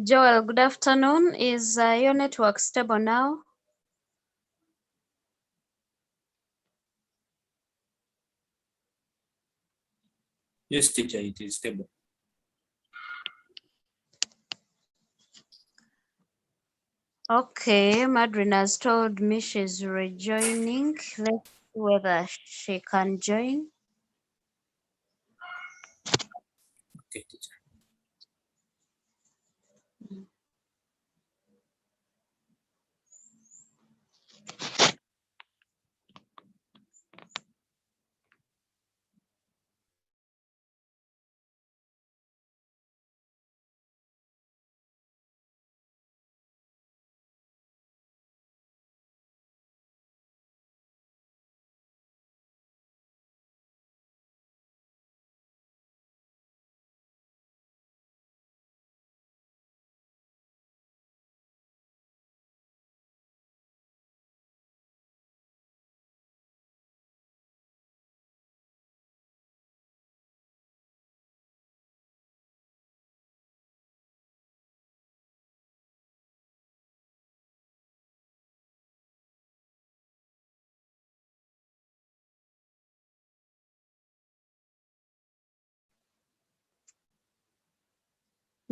Joel, good afternoon. Is your network stable now? Yes, teacher, it is stable. Okay, Madrin has told me she's rejoining. Let's see whether she can join. Okay, teacher.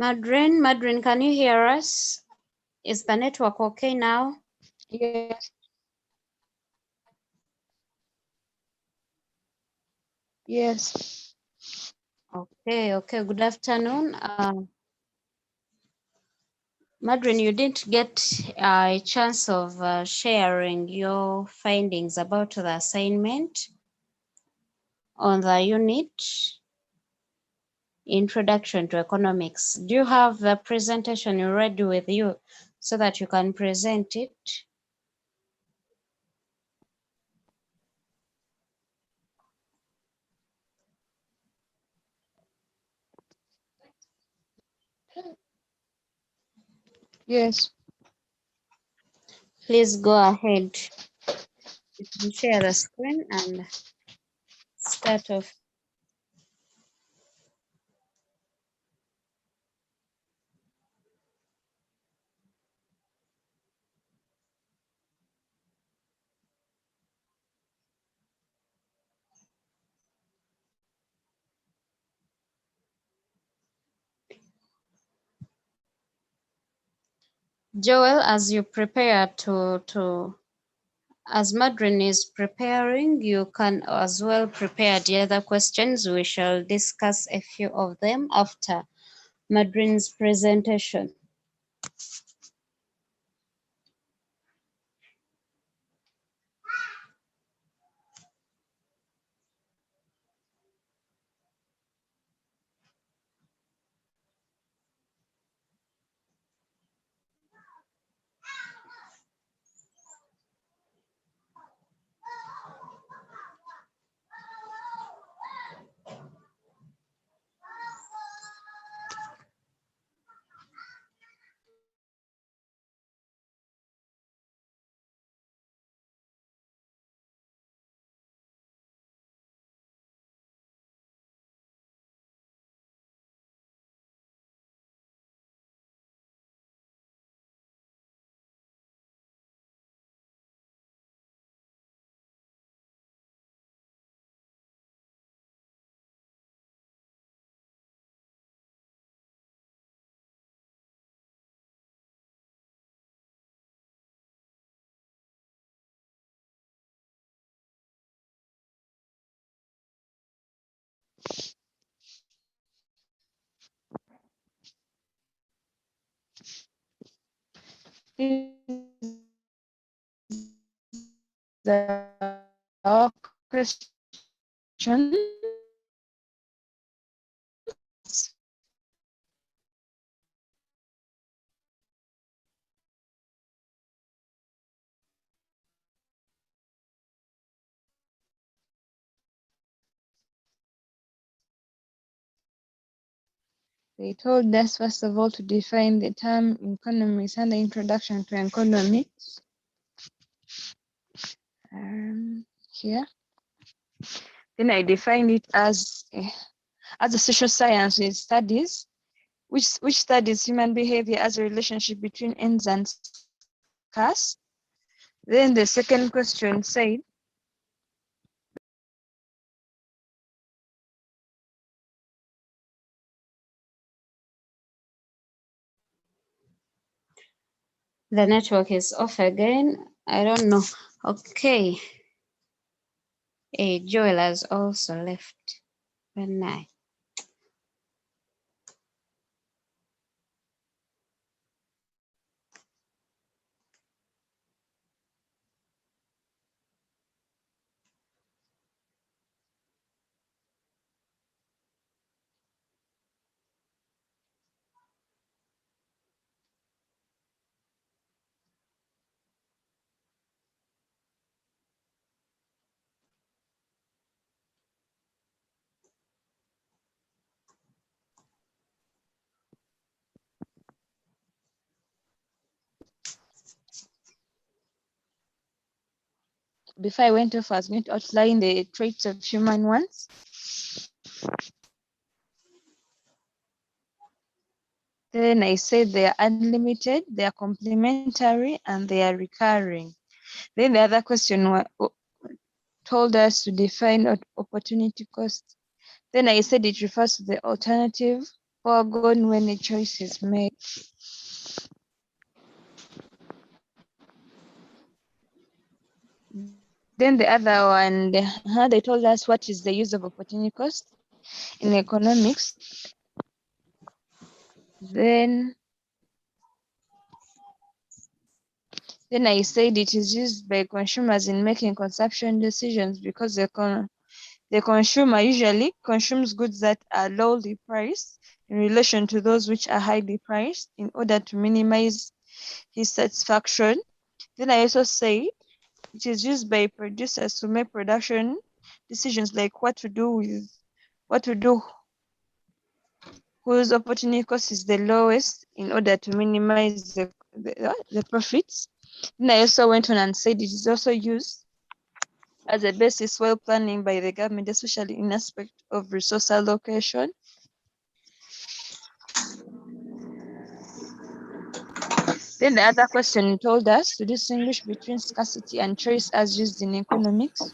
Madrin, can you hear us? Is the network okay now? Yes. Yes. Okay, good afternoon. Madrin, you didn't get a chance of sharing your findings about the assignment on the unit Introduction to Economics. Do you have the presentation ready with you so that you can present it? Yes. Please go ahead. You can share the screen and start off. Joel, as you prepare as Madrin is preparing, you can as well prepare the other questions. We shall discuss a few of them after Madrin's presentation. Our question. They told us, first of all, to define the term economics and the introduction to economics. Here. Then I defined it as a social science with studies which studies human behavior as a relationship between ends and scarce. Then the second question said, The network is off again. I don't know. Okay. Joel has also left. Good night. before I went off, I was going to outline the traits of human ones. Then I said they are unlimited, they are complementary, and they are recurring. Then the other question told us to define opportunity cost. Then I said it refers to the alternative foregone when a choice is made. Then the other one, they told us what is the use of opportunity cost in economics. Then I said it is used by consumers in making consumption decisions because the consumer usually consumes goods that are lowly priced in relation to those which are highly priced in order to minimize his satisfaction. Then I also say it is used by producers to make production decisions like what to do, whose opportunity cost is the lowest in order to minimize the profits. Then I also went on and said it is also used as a basis while planning by the government, especially in aspect of resource allocation. Then the other question told us to distinguish between scarcity and choice as used in economics.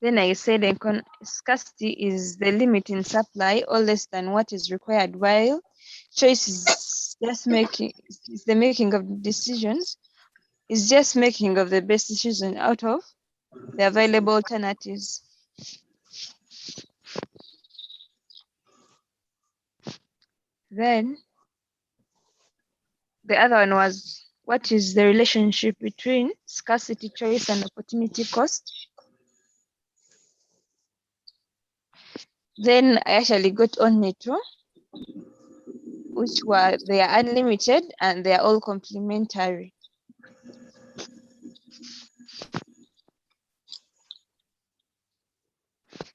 Then I said scarcity is the limit in supply or less than what is required, while choice is just the making of decisions, is just making of the best decision out of the available alternatives. Then the other one was, what is the relationship between scarcity, choice, and opportunity cost? Then I actually got only two, which were they are unlimited and they are all complementary.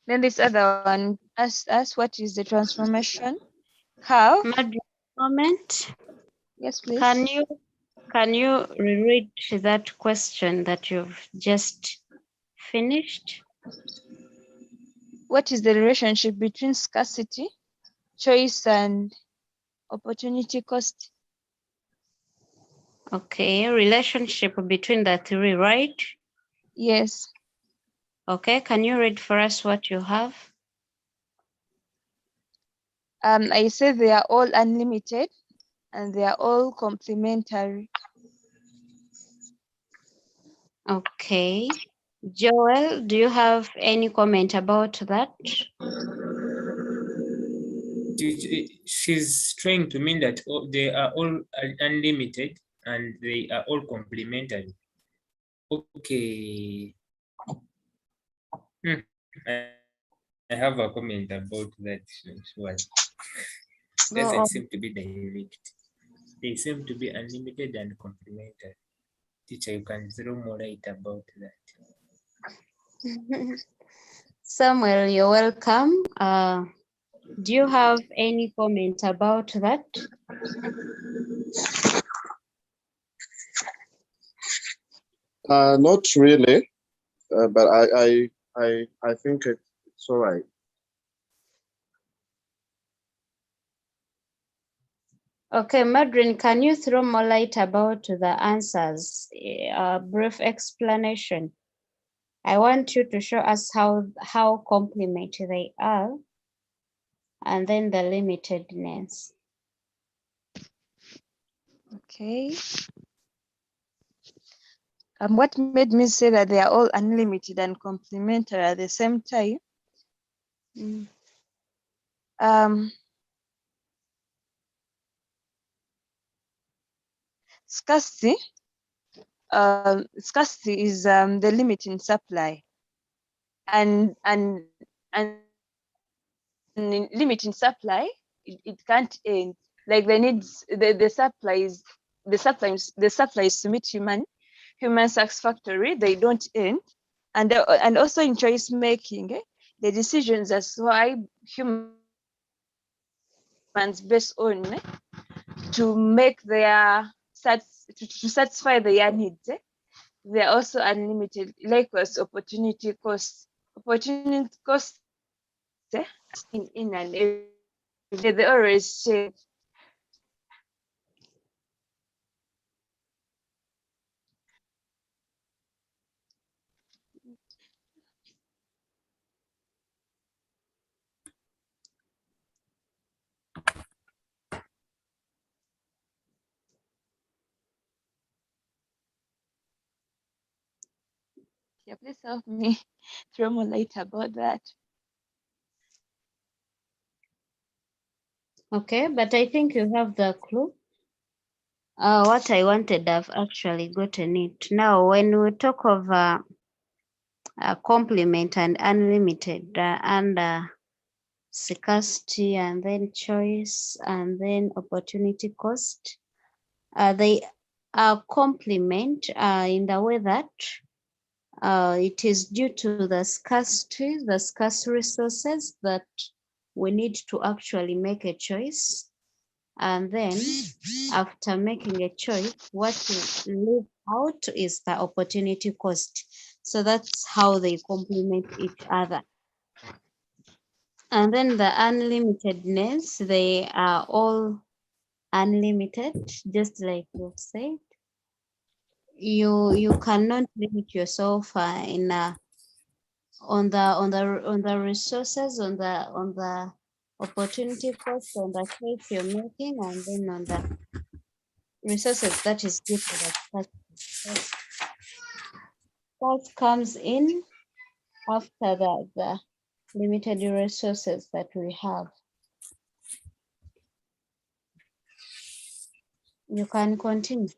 Then this other one asked us what is the transformation? How? Madam, moment. Yes, please. Can you reread that question that you've just finished? What is the relationship between scarcity, choice, and opportunity cost? Okay, relationship between the three, right? Yes. Okay, can you read for us what you have? I said they are all unlimited and they are all complementary. Okay. Joel, do you have any comment about that? She's trying to mean that they are all unlimited and they are all complementary. Okay. I have a comment about that one. Doesn't seem to be direct. They seem to be unlimited and complementary. Teacher, you can throw more light about that. Samuel, you're welcome. Do you have any comment about that? Not really, but I think it's all right. Okay, Madrin, can you throw more light about the answers? A brief explanation. I want you to show us how complementary they are, and then the limitedness. Okay. What made me say that they are all unlimited and complementary at the same time? Mm. Scarcity. Scarcity is the limit in supply, and limit in supply, it can't end. Like the needs, the supplies to meet human satisfactory, they don't end. And also in choice making, the decisions as why humans based on to make their to satisfy their needs, they are also unlimited. Likewise, opportunity cost. Opportunity cost in and every day, they always change. Yeah, please help me throw more light about that. Okay, but I think you have the clue. What I wanted, I've actually gotten it. Now, when we talk of complement and unlimited and scarcity and then choice and then opportunity cost, they complement in the way that it is due to the scarcity, the scarce resources that we need to actually make a choice. And then after making a choice, what we leave out is the opportunity cost. So that's how they complement each other. And then the unlimitedness, they are all unlimited, just like you said. You cannot limit yourself in on the resources, on the opportunity cost, on the choice you're making, and then on the resources that is due to the cost. Cost comes in after the limited resources that we have. You can continue.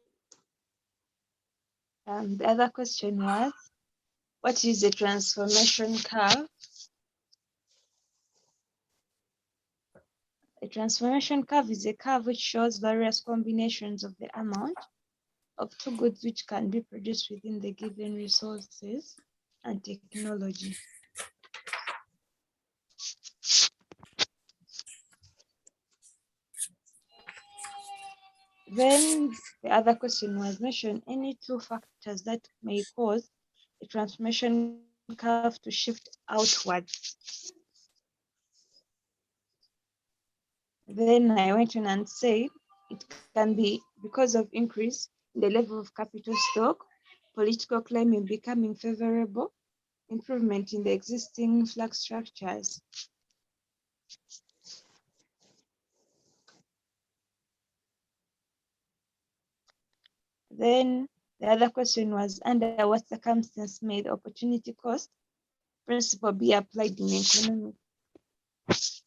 The other question was, what is the transformation curve? A transformation curve is a curve which shows various combinations of the amount of two goods which can be produced within the given resources and technology. Then the other question was, mention any two factors that may cause a transformation curve to shift outwards. Then I went on and said it can be because of increase in the level of capital stock, political climate becoming favorable, improvement in the existing flag structures. Then the other question was, under what circumstance may the opportunity cost principle be applied in economics?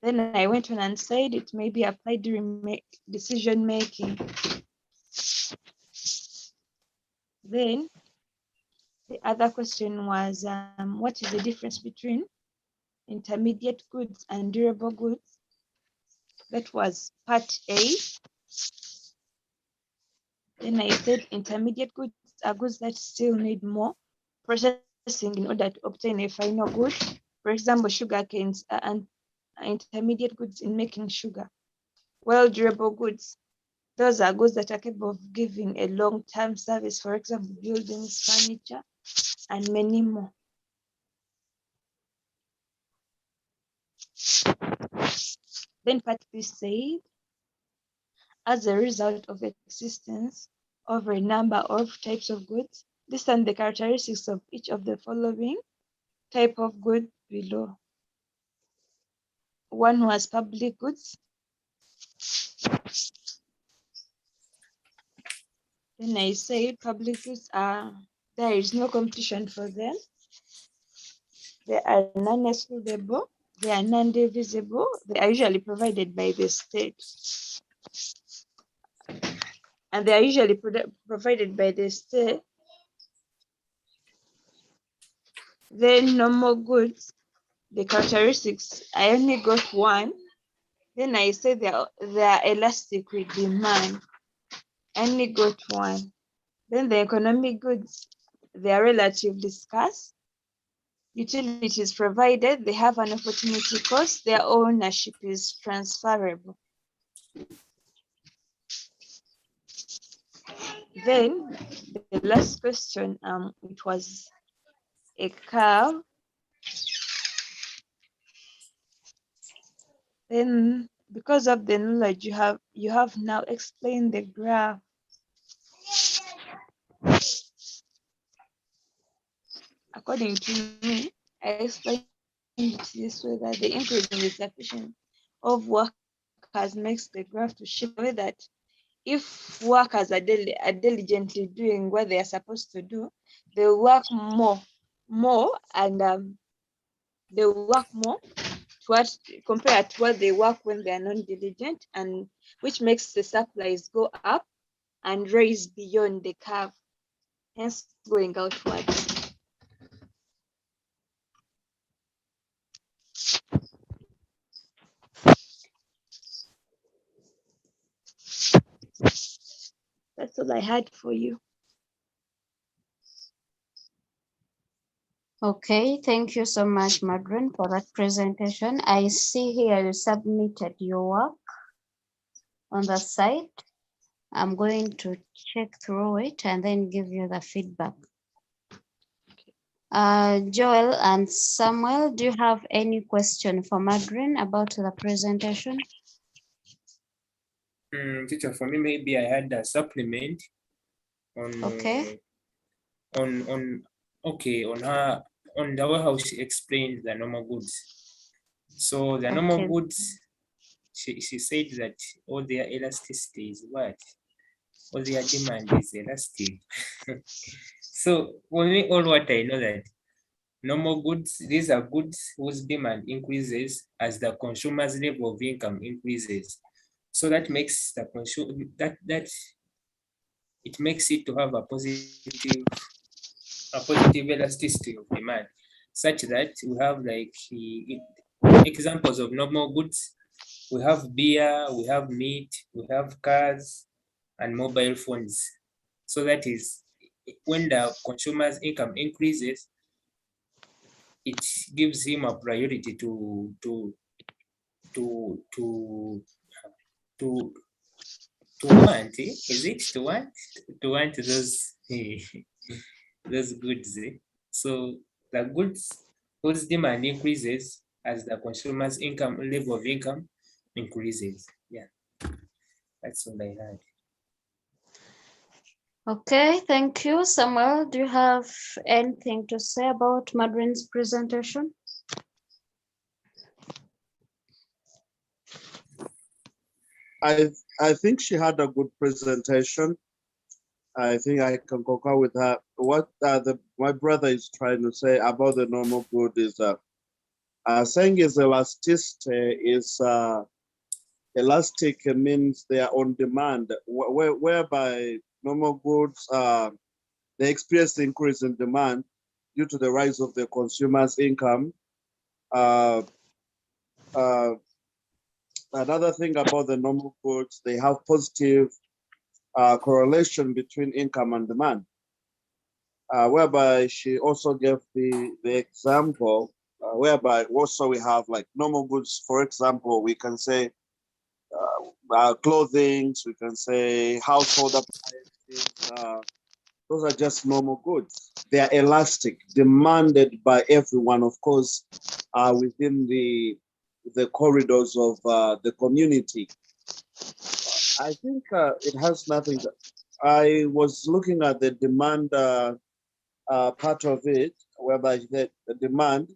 Then I went on and said it may be applied during decision making. Then the other question was, what is the difference between intermediate goods and durable goods? That was part A. Then I said intermediate goods are goods that still need more processing in order to obtain a final good. For example, sugar canes are intermediate goods in making sugar. While durable goods, those are goods that are capable of giving a long-term service, for example, buildings, furniture, and many more. Then part B said, as a result of existence of a number of types of goods, list the characteristics of each of the following type of good below. One was public goods. Then I said public goods there is no competition for them. They are non-excludable. They are non-divisible. They are usually provided by the state. And they are usually provided by the state. Then normal goods, the characteristics, I only got one. Then I said they are elastic with demand. I only got one. Then the economic goods, they are relatively scarce. Utilities provided, they have an opportunity cost, their ownership is transferable. Then the last question, it was a cow. Then because of the knowledge you have now explained the graph. According to me, I explained it this way, that the increase in the sufficient of workers makes the graph to shift the way that if workers are diligently doing what they are supposed to do, they work more and they work more compared to what they work when they are non-diligent, and which makes the supplies go up and raise beyond the curve, hence going outwards. That's all I had for you. Okay, thank you so much, Madeleine, for that presentation. I see here you submitted your work on the site. I'm going to check through it and then give you the feedback. Joel and Samuel, do you have any question for Madeleine about the presentation? Teacher, for me, maybe I had a supplement on Okay. on her on the way how she explained the normal goods. So the normal goods, she said that all their elasticity is what? All their demand is elastic. So for me, all what I know that normal goods, these are goods whose demand increases as the consumer's level of income increases. So that makes the consumer that it makes it to have a positive elasticity of demand, such that we have like examples of normal goods. We have beer, we have meat, we have cars, and mobile phones. So that is when the consumer's income increases, it gives him a priority to want, is it to want those those goods. So the goods whose demand increases as the consumer's income level of income increases. Yeah, that's what I had. Okay, thank you. Samuel, do you have anything to say about Madeleine's presentation? I think she had a good presentation. I think I can concur with her. What my brother is trying to say about the normal good is saying is elasticity is elastic means they are on demand, whereby normal goods they experience the increase in demand due to the rise of the consumer's income. Another thing about the normal goods, they have positive correlation between income and demand, whereby she also gave the example whereby also we have like normal goods. For example, we can say clothing, we can say household appliances. Those are just normal goods. They are elastic, demanded by everyone, of course, within the the corridors of the community. I think it has nothing. I was looking at the demand part of it, whereby the demand.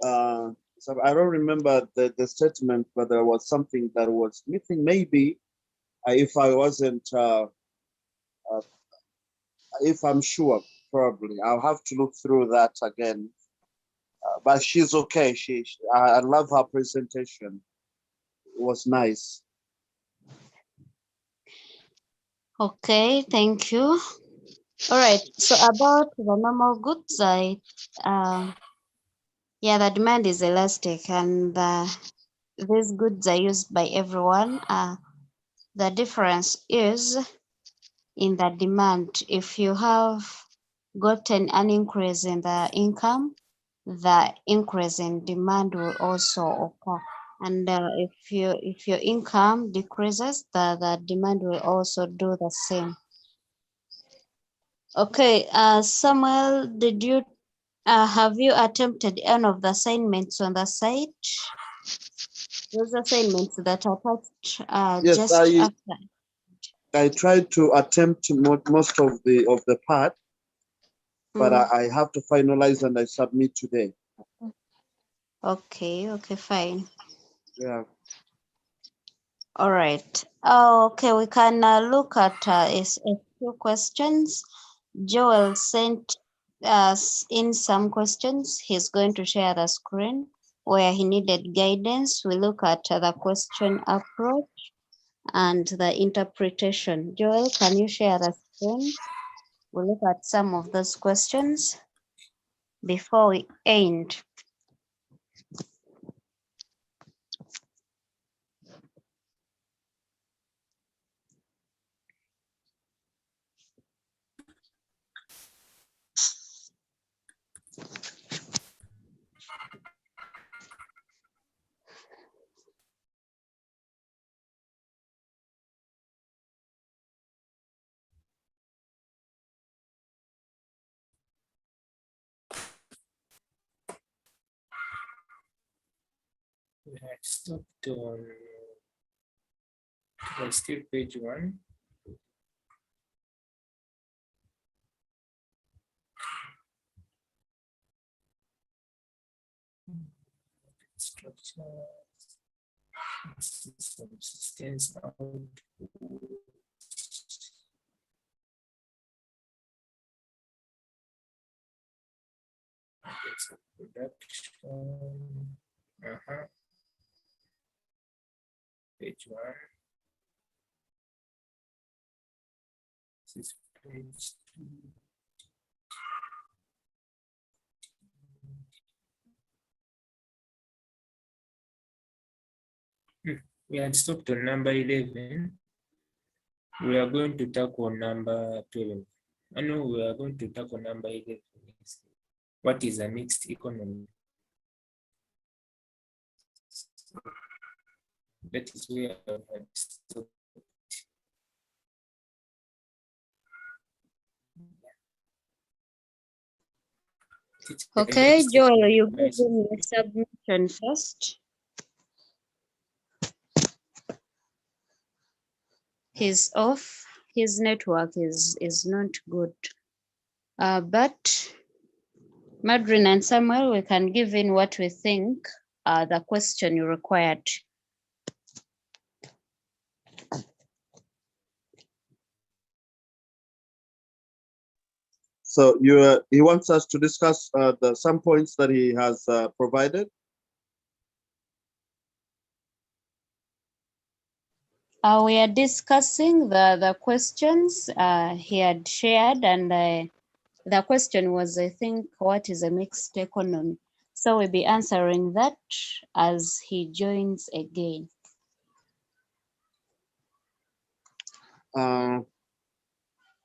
So I don't remember the statement, but there was something that was missing. Maybe if I wasn't, if I'm sure, probably I'll have to look through that again. But she's okay. I love her presentation. It was nice. Okay, thank you. All right, so about the normal goods, yeah, the demand is elastic and these goods are used by everyone. The difference is in the demand. If you have gotten an increase in the income, the increase in demand will also occur. And if your income decreases, the demand will also do the same. Okay, Samuel, did you have you attempted any of the assignments on the site? Those assignments that are touched Yes, just after. I tried to attempt most of the part, but I have to finalize and I submit today. Okay, fine. Yeah. All right. Okay, we can look at a few questions. Joel sent us in some questions. He's going to share the screen where he needed guidance. We look at the question approach and the interpretation. Joel, can you share the screen? We'll look at some of those questions before we end. We had stopped on still page 1. Structure, subsistence output. Production. Page 1. This is page 2. We had stopped on number 11. We are going to tackle number 12. I know we are going to tackle number 11. What is a mixed economy? That is where I had stopped. Okay, Joel, you give me a submission first. He's off. His network is not good. But Madrin and Samuel, we can give in what we think the question you required. So he wants us to discuss some points that he has provided. We are discussing the questions he had shared, and the question was, I think, what is a mixed economy? So we'll be answering that as he joins again.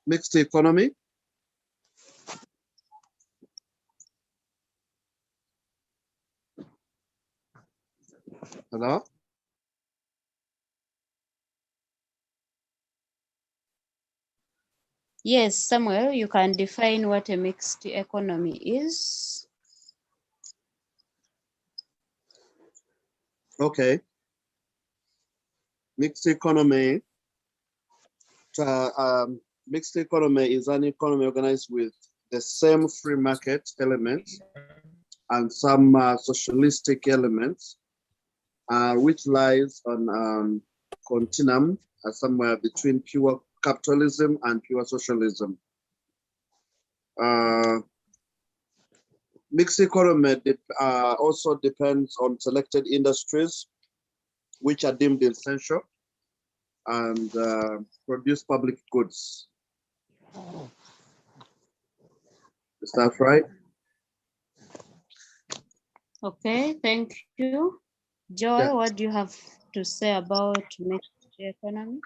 Mixed economy. Hello? Yes, Samuel, you can define what a mixed economy is. Okay. Mixed economy. Mixed economy is an economy organized with the same free market elements and some socialistic elements, which lies on continuum somewhere between pure capitalism and pure socialism. Mixed economy also depends on selected industries which are deemed essential and produce public goods. Is that right? Okay, thank you. Joy, Yeah. what do you have to say about mixed economy?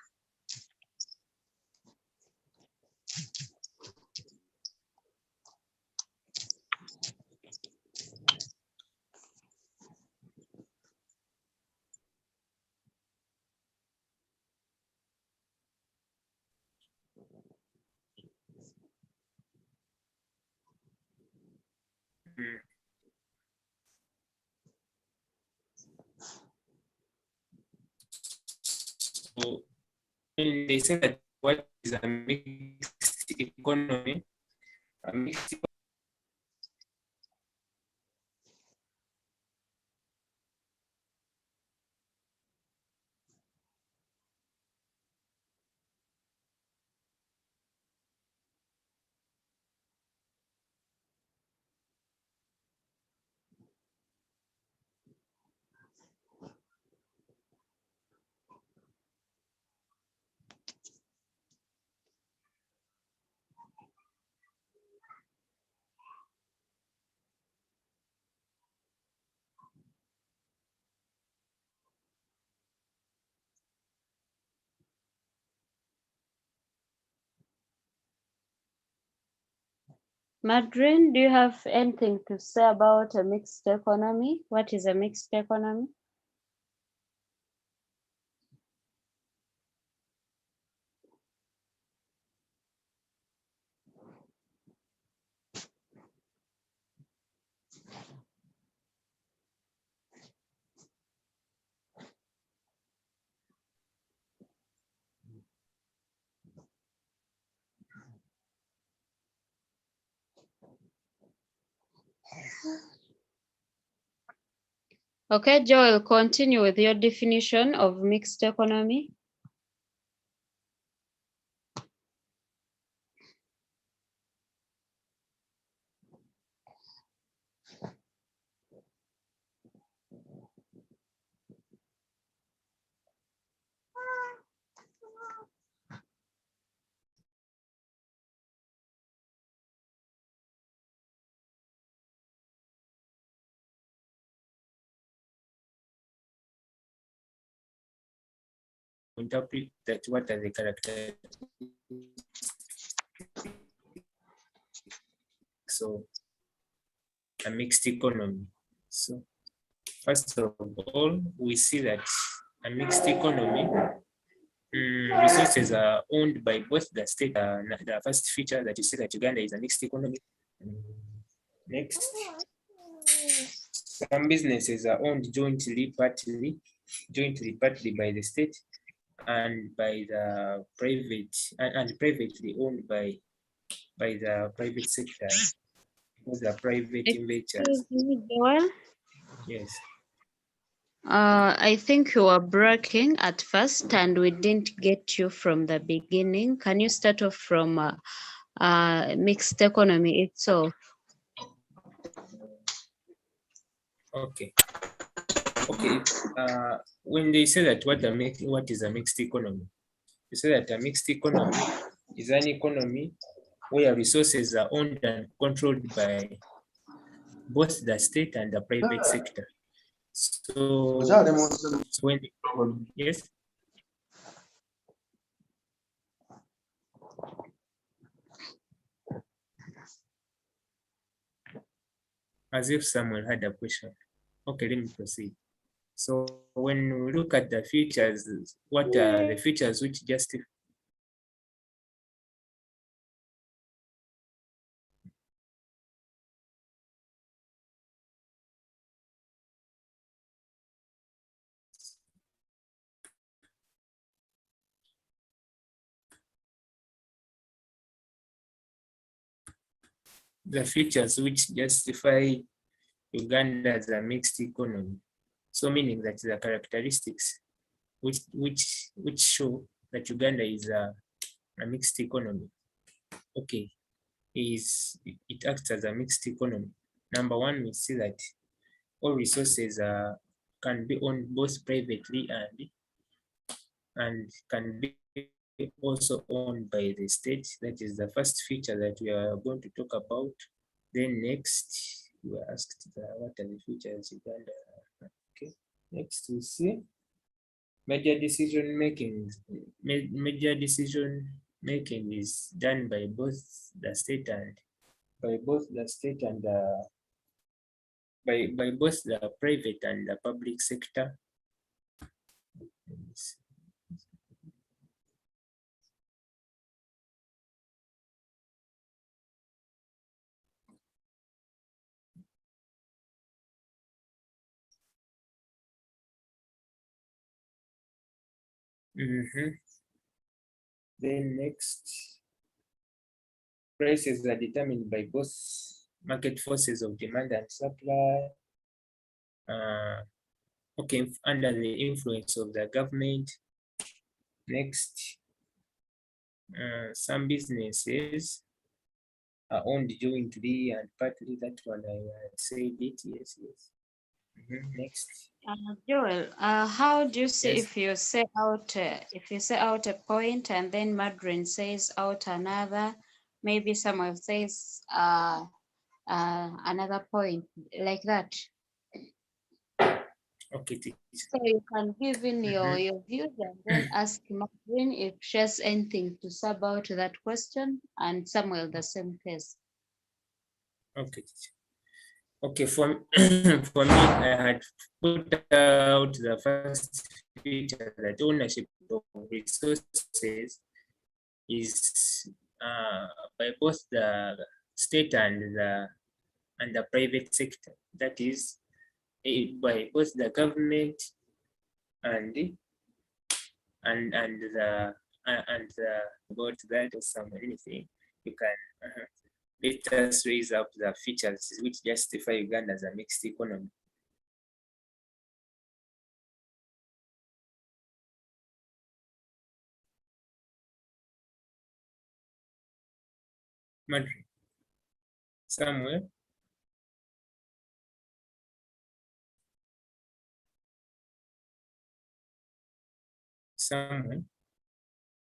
So when they say that what is a mixed economy, a mixed Madrin, do you have anything to say about a mixed economy? What is a mixed economy? Okay, Joel, continue with your definition of mixed economy. interpret that what are the characteristics of a mixed economy. So first of all, we see that a mixed economy resources are owned by both the state. The first feature that you see that Uganda is a mixed economy. Next, some businesses are owned jointly, partly by the state and by the private and privately owned by the private sector. Those are private investors. Excuse me, Joel. Yes. I think you were breaking at first and we didn't get you from the beginning. Can you start off from mixed economy itself? Okay. Okay. When they say that what is a mixed economy, they say that a mixed economy is an economy where resources are owned and controlled by both the state and the private sector. So when yes, as if someone had a question. Okay, let me proceed. So when we look at the features, what are the features which justify the features which justify Uganda as a mixed economy. So meaning that the characteristics which show that Uganda is a mixed economy. Okay, it acts as a mixed economy. Number one, we see that all resources can be owned both privately and can be also owned by the state. That is the first feature that we are going to talk about. Then next, we were asked what are the features Uganda. Okay, next we see major decision making. Major decision making is done by both the state and by both the private and the public sector. Then next, prices are determined by both market forces of demand and supply. Okay, under the influence of the government. Next, some businesses are owned jointly and partly. That one I said it. Yes. Next. Joel, how do you say Yes. if you say out a point and then Madrin says out another, maybe someone says another point like that? Okay, teacher. So you can give in your views and then ask Madrin if she has anything to say about that question, and Samuel the same case. Okay, teacher. Okay, for for me, I had put out the first feature that ownership of resources is by both the state and the private sector. That is by both the government and the about that or some anything you can. Let us raise up the features which justify Uganda as a mixed economy. Madrid. Somewhere.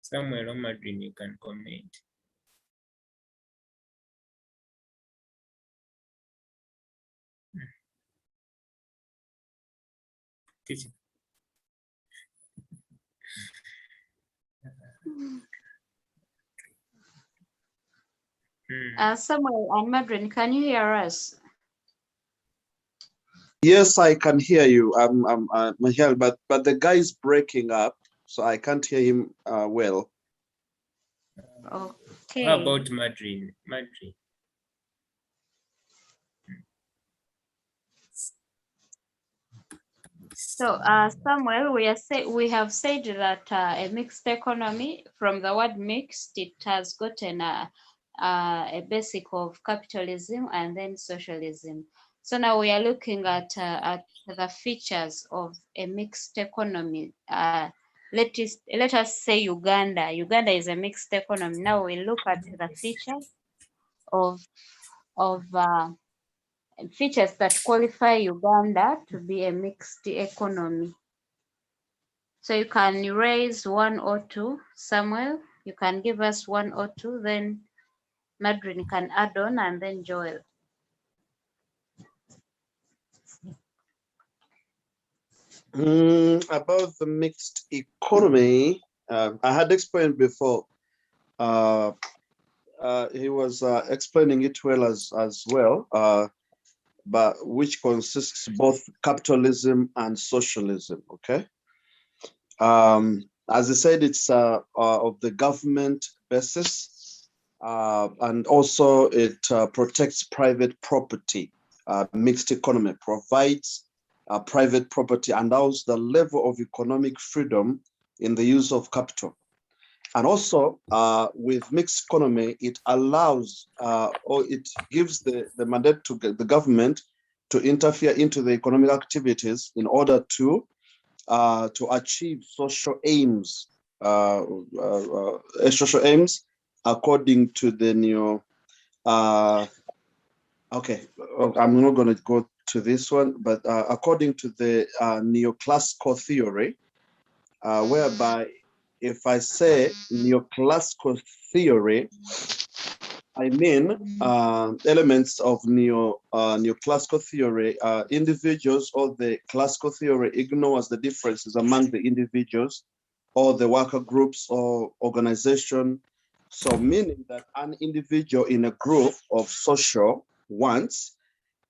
Somewhere on Madrid you can comment. Teacher. Samuel and Madrin, can you hear us? Yes, I can hear you. I'm Michael, but the guy is breaking up, so I can't hear him well. Okay. How about Madrid? So, Samuel, we have said that a mixed economy, from the word mixed, it has gotten a basic of capitalism and then socialism. So now we are looking at the features of a mixed economy. Let us say Uganda. Uganda is a mixed economy. Now we look at the features of features that qualify Uganda to be a mixed economy. So you can raise 1 or 2, Samuel. You can give us 1 or 2, then Madrin can add on, and then Joel. About the mixed economy, I had explained before. He was explaining it well as well, but which consists both capitalism and socialism. Okay. As I said, it's of the government basis, and also it protects private property. Mixed economy provides private property and allows the level of economic freedom in the use of capital. And also with mixed economy, it allows or it gives the mandate to the government to interfere into the economic activities in order to achieve social aims, according to the new. Okay, I'm not going to go to this one, but according to the neoclassical theory, whereby if I say neoclassical theory, I mean elements of neoclassical theory. Individuals or the classical theory ignores the differences among the individuals or the worker groups or organization. So meaning that an individual in a group of social wants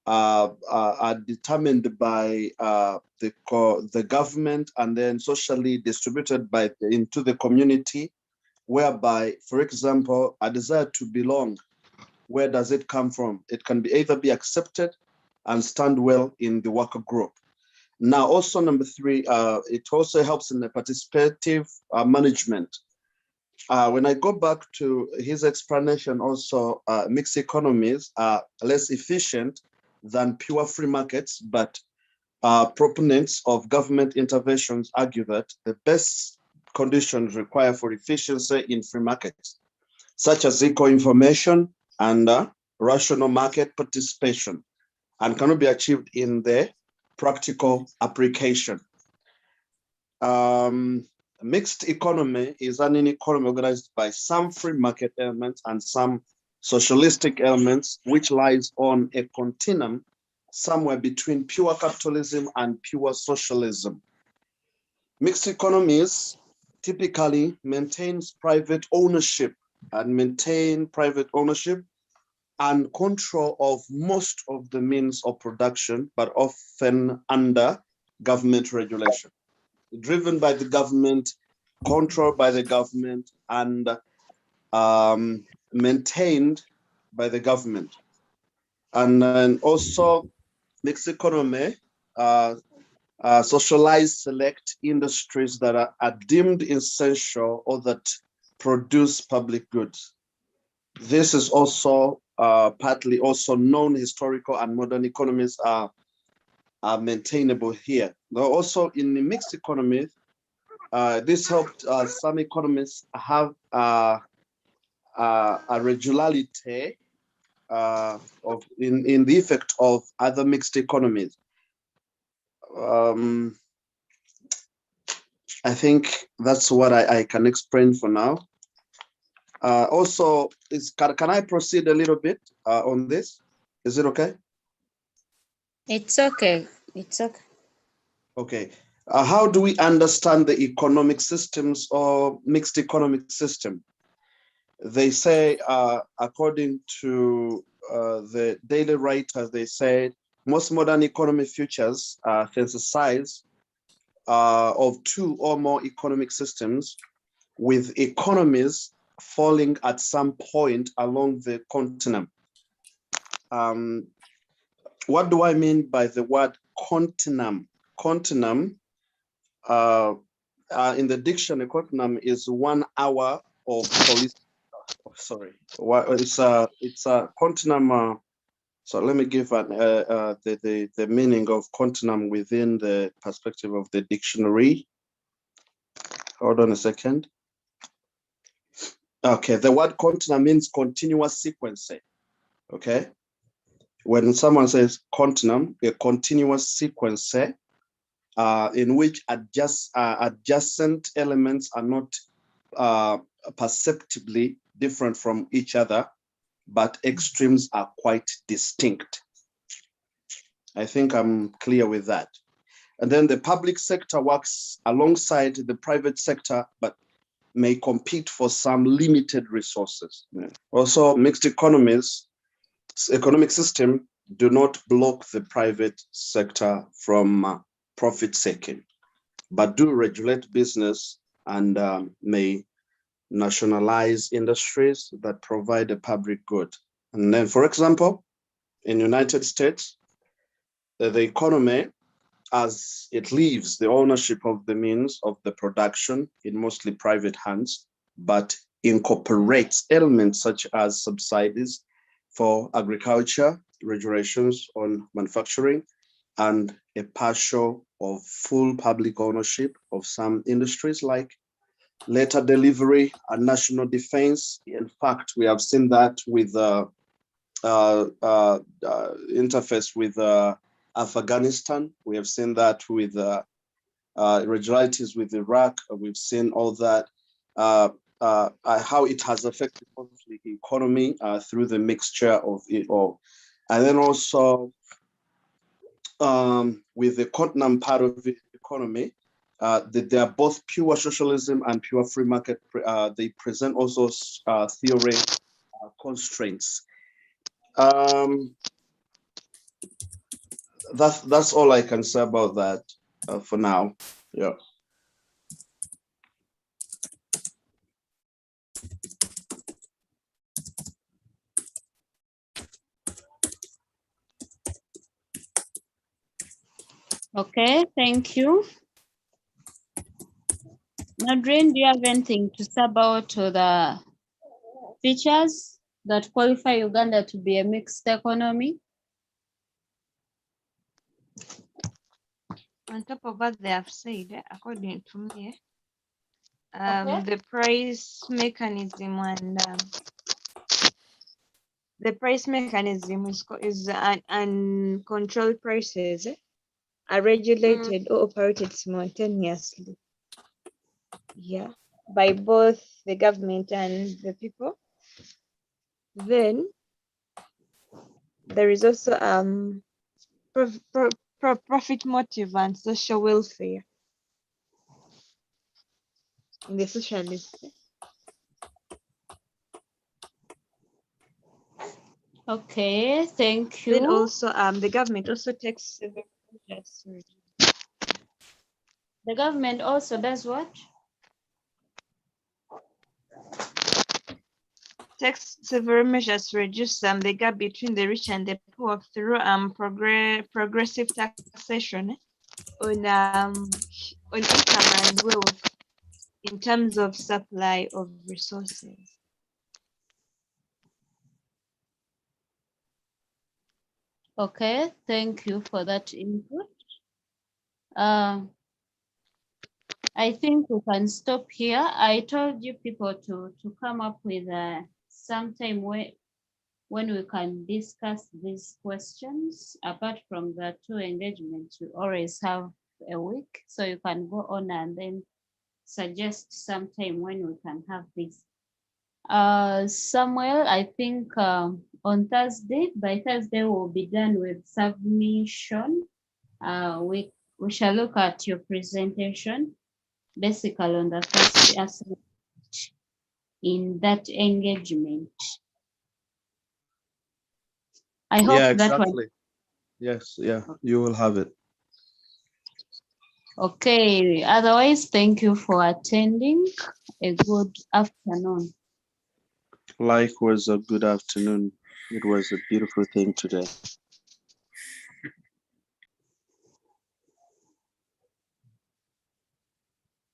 are determined by the government and then socially distributed into the community, whereby, for example, a desire to belong, where does it come from? It can be either be accepted and stand well in the worker group. Now, also number 3, it also helps in the participative management. When I go back to his explanation, also mixed economies are less efficient than pure free markets, but proponents of government interventions argue that the best conditions required for efficiency in free markets, such as equal information and rational market participation, and cannot be achieved in the practical application. Mixed economy is an economy organized by some free market elements and some socialistic elements, which lies on a continuum somewhere between pure capitalism and pure socialism. Mixed economies typically maintains private ownership and control of most of the means of production, but often under government regulation, driven by the government, controlled by the government, and maintained by the government. And then also mixed economy socialize select industries that are deemed essential or that produce public goods. This is also partly also known historical and modern economies are maintainable here. Now also in the mixed economy, this helped some economies have a regularity in the effect of other mixed economies. I think that's what I can explain for now. Also, can I proceed a little bit on this? Is it okay? It's okay. It's okay. Okay. How do we understand the economic systems or mixed economic system? They say, according to the Daily Writers, they said most modern economy features synthesize of 2 or more economic systems, with economies falling at some point along the continuum. What do I mean by the word continuum? Continuum, in the dictionary, continuum is 1 hour of police. Sorry, it's a continuum. So let me give the meaning of continuum within the perspective of the dictionary. Hold on a second. Okay, the word continuum means continuous sequencing. Okay, when someone says continuum, a continuous sequence in which adjacent elements are not perceptibly different from each other, but extremes are quite distinct. I think I'm clear with that. And then the public sector works alongside the private sector, but may compete for some limited resources. Also, mixed economies, economic system do not block the private sector from profit seeking, but do regulate business and may nationalize industries that provide a public good. And then, for example, in the United States, the economy, as it leaves the ownership of the means of the production in mostly private hands, but incorporates elements such as subsidies for agriculture, regulations on manufacturing, and a partial or full public ownership of some industries like letter delivery and national defense. In fact, we have seen that with interface with Afghanistan. We have seen that with irregularities with Iraq. We've seen all that, how it has affected obviously the economy through the mixture of it all. And then also with the continent part of the economy, they are both pure socialism and pure free market. They present also theory constraints. That's all I can say about that for now. Yeah. Okay, thank you. Nadrine, do you have anything to say about the features that qualify Uganda to be a mixed economy? On top of what they have said, according to me, Okay. the price mechanism and the price mechanism is uncontrolled prices are regulated or operated simultaneously. Yeah, by both the government and the people. Then there is also profit motive and social welfare in the socialist. Okay, thank you. Then also the government also takes several measures. The government also does what? Takes several measures to reduce the gap between the rich and the poor through progressive taxation on income and wealth in terms of supply of resources. Okay, thank you for that input. I think we can stop here. I told you people to come up with sometime when we can discuss these questions. Apart from the 2 engagements, we always have a week, so you can go on and then suggest sometime when we can have this. Samuel, I think on Thursday, by Thursday we'll be done with submission. We shall look at your presentation, basically on the first aspect in that engagement. I hope Yeah, that one. exactly. Yes, yeah, you will have it. Okay, otherwise, thank you for attending. A good afternoon. Likewise, a good afternoon. It was a beautiful thing today.